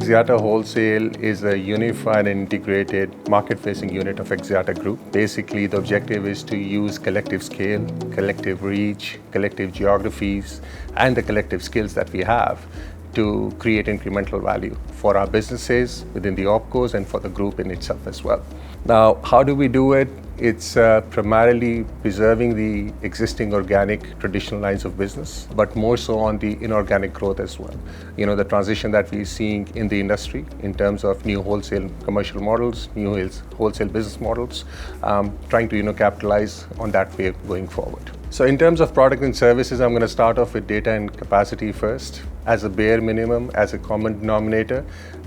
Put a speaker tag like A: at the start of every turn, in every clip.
A: Axiata Wholesale is a unified and integrated market-facing unit of Axiata Group. Basically, the objective is to use collective scale, collective reach, collective geographies, and the collective skills that we have to create incremental value for our businesses within the OpCos and for the group in itself as well. Now, how do we do it? It's primarily preserving the existing organic traditional lines of business, but more so on the inorganic growth as well. You know, the transition that we're seeing in the industry in terms of new wholesale commercial models, new wholesale business models, trying to, capitalize on that way going forward. So in terms of product and services, I'm going to start off with data and capacity first. As a bare minimum, as a common denominator,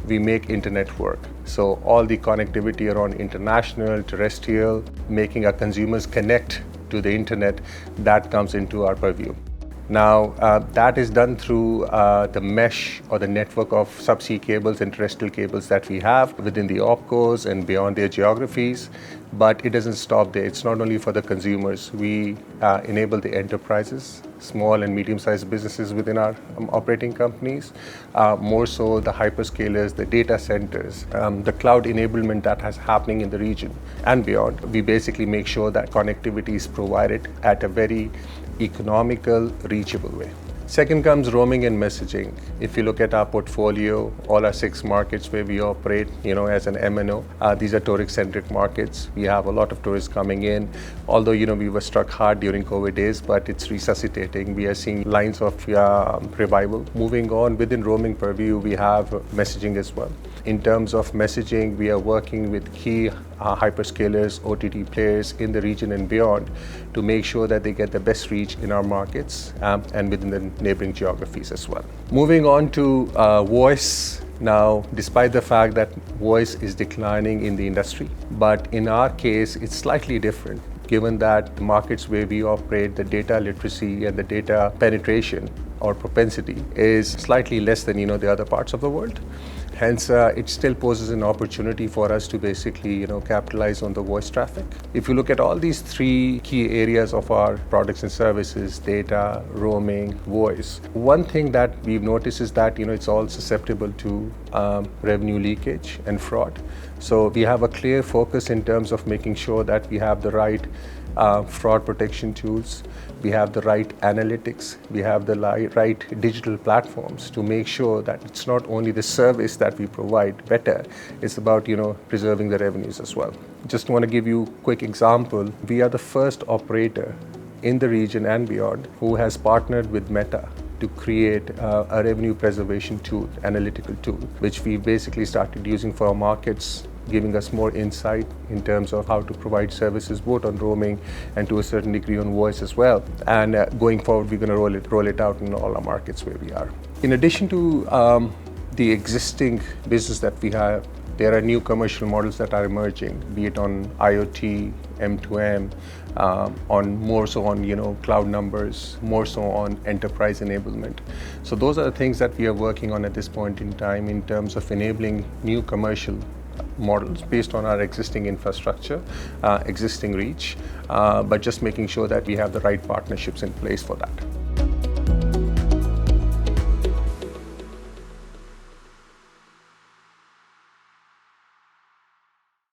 A: we make internet work. So all the connectivity around international, terrestrial, making our consumers connect to the internet, that comes into our purview. Now, that is done through the mesh or the network of subsea cables and terrestrial cables that we have within the OpCos and beyond their geographies. But it doesn't stop there. It's not only for the consumers. We enable the enterprises, small and medium-sized businesses within our operating companies, more so the hyperscalers, the data centers, the cloud enablement that is happening in the region and beyond. We basically make sure that connectivity is provided at a very economical, reachable way. Second comes roaming and messaging. If you look at our portfolio, all our 6 markets where we operate, as an MNO, these are tourist-centric markets. We have a lot of tourists coming in. Although, we were struck hard during COVID days, but it's resuscitating. We are seeing lines of revival. Moving on, within roaming purview, we have messaging as well. In terms of messaging, we are working with key hyperscalers, OTT players in the region and beyond to make sure that they get the best reach in our markets and within the neighboring geographies as well. Moving on to voice. Now, despite the fact that voice is declining in the industry, but in our case, it's slightly different, given that the markets where we operate, the data literacy and the data penetration or propensity is slightly less than, the other parts of the world. Hence, it still poses an opportunity for us to basically, capitalize on the voice traffic. If you look at all these 3 key areas of our products and services, data, roaming, voice, one thing that we've noticed is that, it's all susceptible to revenue leakage and fraud. So we have a clear focus in terms of making sure that we have the right fraud protection tools, we have the right analytics, we have the right digital platforms to make sure that it's not only the service that we provide better, it's about, preserving the revenues as well. Just want to give you a quick example. We are the first operator in the region and beyond who has partnered with Meta to create a revenue preservation tool, analytical tool, which we basically started using for our markets, giving us more insight in terms of how to provide services both on roaming and to a certain degree on voice as well. And going forward, we're going to roll it out in all our markets where we are. In addition to the existing business that we have, there are new commercial models that are emerging, be it on IoT, M2M, more so on cloud numbers, more so on enterprise enablement. So those are the things that we are working on at this point in time in terms of enabling new commercial models based on our existing infrastructure, existing reach, but just making sure that we have the right partnerships in place for that.